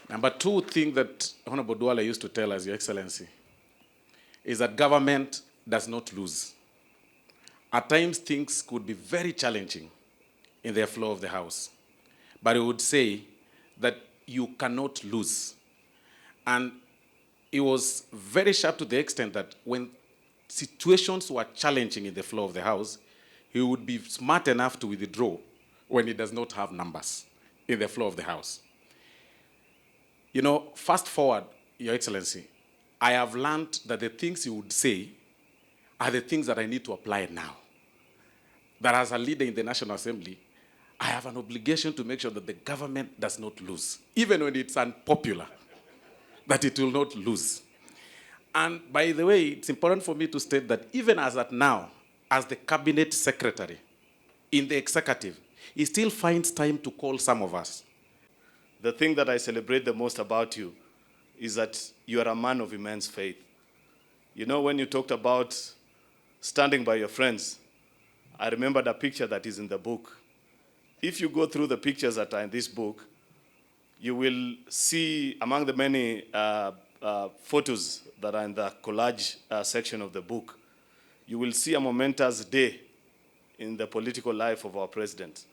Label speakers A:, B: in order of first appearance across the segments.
A: Number two thing that Honorable Duale used to tell us, Your Excellency, is that government does not lose. At times, things could be very challenging in the flow of the House. But he would say that you cannot lose. And he was very sharp to the extent that when situations were challenging in the flow of the House, he would be smart enough to withdraw when he does not have numbers in the flow of the House. You know, fast forward, Your Excellency, I have learned that the things he would say are the things that I need to apply now. That as a leader in the National Assembly, I have an obligation to make sure that the government does not lose, even when it's unpopular, that it will not lose. And by the way, it's important for me to state that even as at now, as the cabinet secretary in the executive, he still finds time to call some of us.
B: The thing that I celebrate the most about you is that you are a man of immense faith. You know, when you talked about standing by your friends, I remembered a picture that is in the book. If you go through the pictures that are in this book, you will see among the many photos that are in the collage section of the book, you will see a momentous day in the political life of our president,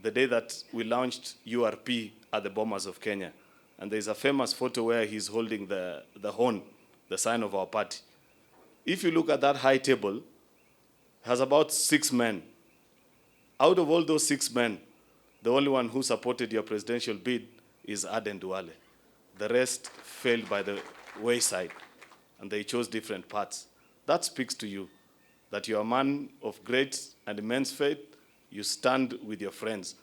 B: the day that we launched URP at the Bomas of Kenya. And there's a famous photo where he's holding the horn, the sign of our party. If you look at that high table, it has about 6 men. Out of all those 6 men, the only one who supported your presidential bid is Aden Duale. The rest failed by the wayside, and they chose different paths. That speaks to you, that you're a man of great and immense faith. You stand with your friends.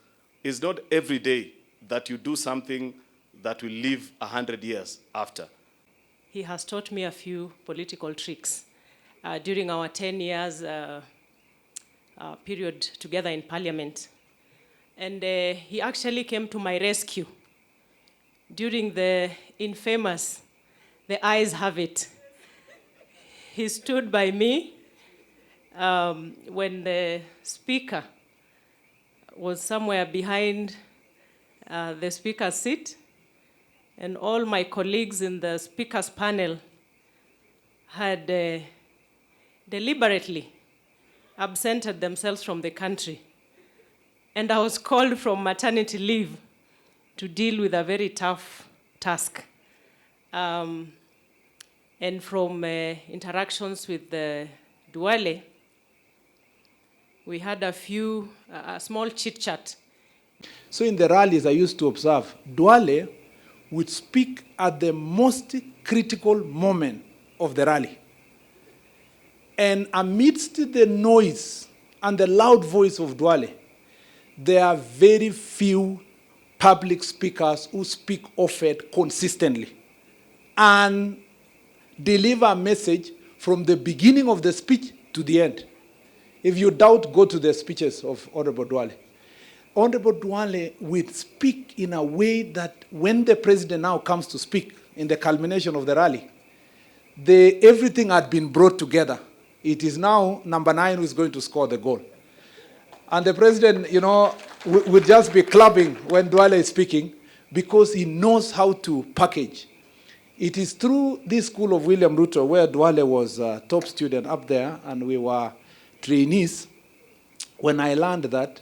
B: It's not every day that you do something that will live 100 years after.
C: He has taught me a few political tricks. During our 10 years period together in Parliament. And he actually came to my rescue during the infamous, the eyes have it. He stood by me when the speaker was somewhere behind the speaker's seat, and all my colleagues in the speaker's panel had deliberately absented themselves from the country. And I was called from maternity leave to deal with a very tough task. And from interactions with Duale, we had a small chit-chat.
D: So in the rallies I used to observe, Duale would speak at the most critical moment of the rally. And amidst the noise and the loud voice of Duale, there are very few public speakers who speak often consistently and deliver a message from the beginning of the speech to the end. If you doubt, go to the speeches of Honorable Duale. Honorable Duale will speak in a way that when the president now comes to speak in the culmination of the rally, everything had been brought together. It is now number 9 who is going to score the goal. And the president, you know, would just be clapping when Duale is speaking because he knows how to package. It is through this school of William Ruto, where Duale was a top student up there and we were trainees, when I learned that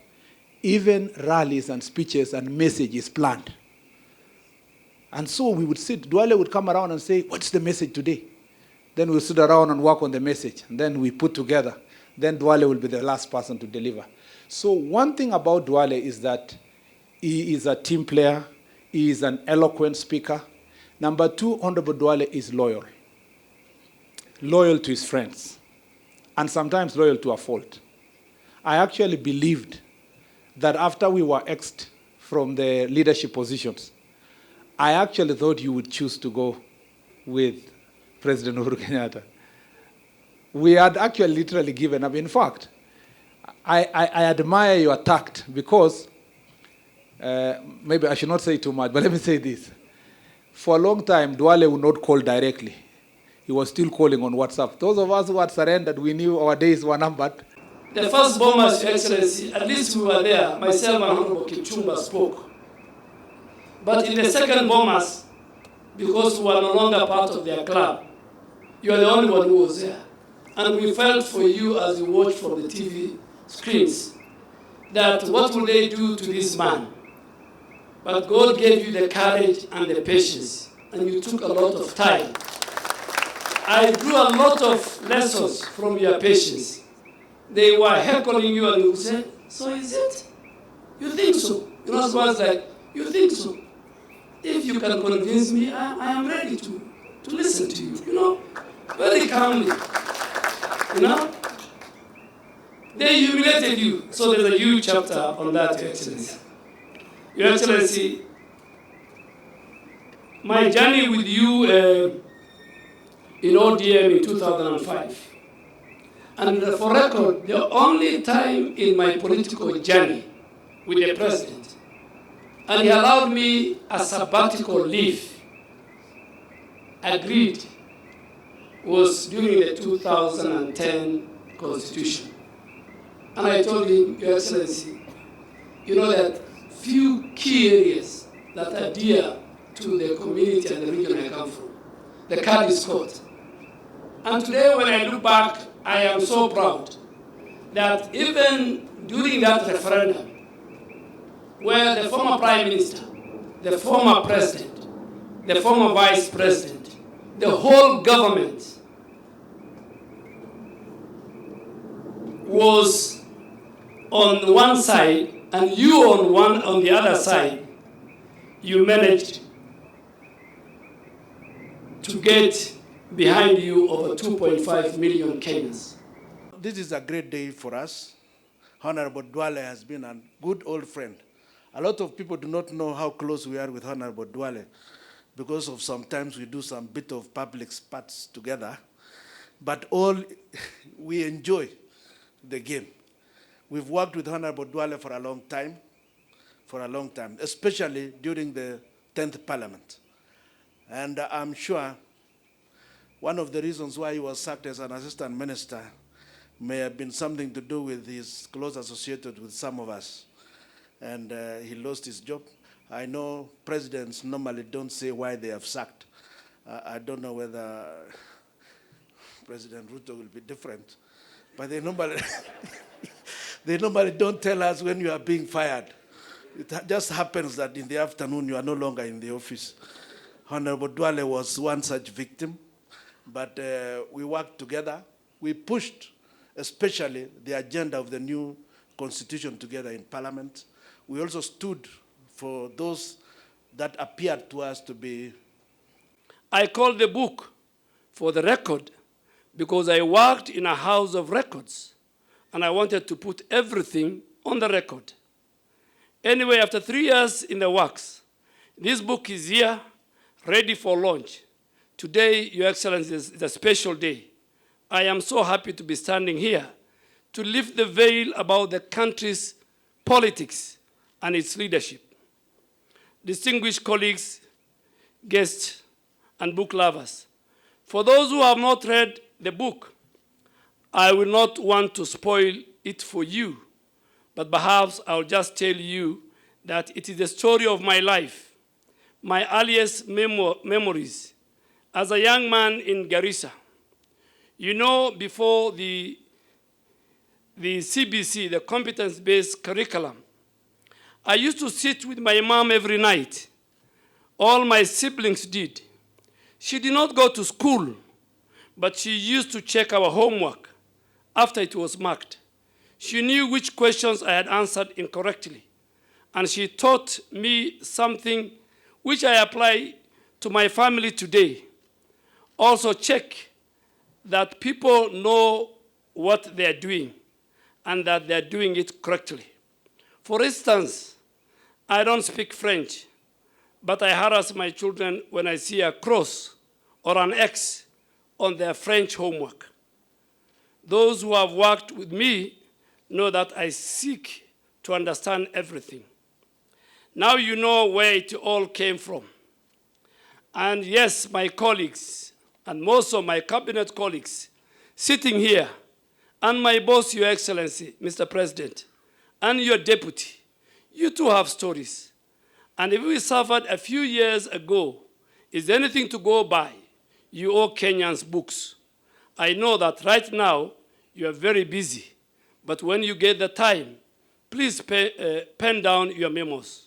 D: even rallies and speeches and messages planned. And so we would sit, Duale would come around and say, what's the message today? Then we'll sit around and work on the message. And then we put together. Then Duale will be the last person to deliver. So one thing about Duale is that he is a team player. He is an eloquent speaker. Number 2, Honorable Duale is loyal. Loyal to his friends. And sometimes loyal to a fault. I actually believed that after we were axed from the leadership positions, I actually thought you would choose to go with President Uhuru Kenyatta. We had actually literally given up. In fact, I admire your tact because, maybe I should not say too much, but let me say this. For a long time, Duale would not call directly. He was still calling on WhatsApp. Those of us who had surrendered, we knew our days were numbered.
E: The first bombers, Your Excellency, at least we were there. Myself and Honorable Kipchumba spoke. But in the second bombers, because we were no longer part of their club. You are the only one who was there. And we felt for you as you watched from the TV screens that what will they do to this man? But God gave you the courage and the patience, and you took a lot of time. I drew a lot of lessons from your patience. They were heckling you and you said, so is it? You think so? You know, someone's like, you think so? If you can convince me, I am ready to listen to you, you know, very calmly, you know. They humiliated you. So there's a huge chapter on that, Your Excellency. Your Excellency, my journey with you in ODM in 2005, and for record, the only time in my political journey with the president, and he allowed me a sabbatical leave, agreed, was during the 2010 Constitution. And I told him, Your Excellency, you know that few key areas that are dear to the community and the region I come from, the card is caught. And today when I look back, I am so proud that even during that referendum, where the former Prime Minister, the former President, the former Vice President, the whole government was on one side and you on the other side, you managed to get behind you over 2.5 million Kenyans.
F: This is a great day for us. Honorable Duale has been a good old friend. A lot of people do not know how close we are with Honorable Duale because of sometimes we do some bit of public spots together, but we enjoy the game. We've worked with Honorable Duale for a long time, especially during the 10th Parliament. And I'm sure one of the reasons why he was sacked as an assistant minister may have been something to do with his close associated with some of us. And he lost his job. I know presidents normally don't say why they have sacked. I don't know whether President Ruto will be different, but they normally, they normally don't tell us when you are being fired. It just happens that in the afternoon you are no longer in the office. Honorable Duale was one such victim, but we worked together. We pushed especially the agenda of the new constitution together in Parliament. We also stood for those that appeared to us to be...
E: I called the book for the record because I worked in a house of records and I wanted to put everything on the record. Anyway, after 3 years in the works, this book is here, ready for launch. Today, Your Excellency, is a special day. I am so happy to be standing here to lift the veil about the country's politics and its leadership. Distinguished colleagues, guests, and book lovers, for those who have not read the book, I will not want to spoil it for you, but perhaps I'll just tell you that it is the story of my life, my earliest memories as a young man in Garissa. You know, before the CBC, the competence-based curriculum, I used to sit with my mom every night. All my siblings did. She did not go to school, but she used to check our homework after it was marked. She knew which questions I had answered incorrectly, and she taught me something which I apply to my family today. Also check that people know what they are doing and that they are doing it correctly. For instance, I don't speak French, but I harass my children when I see a cross or an X on their French homework. Those who have worked with me know that I seek to understand everything. Now you know where it all came from. And yes, my colleagues, and most of my cabinet colleagues sitting here, and my boss, Your Excellency, Mr. President, and your deputy, you too have stories. And if we suffered a few years ago is anything to go by, you owe Kenyans books. I know that right now you are very busy, but when you get the time, please pen down your memos.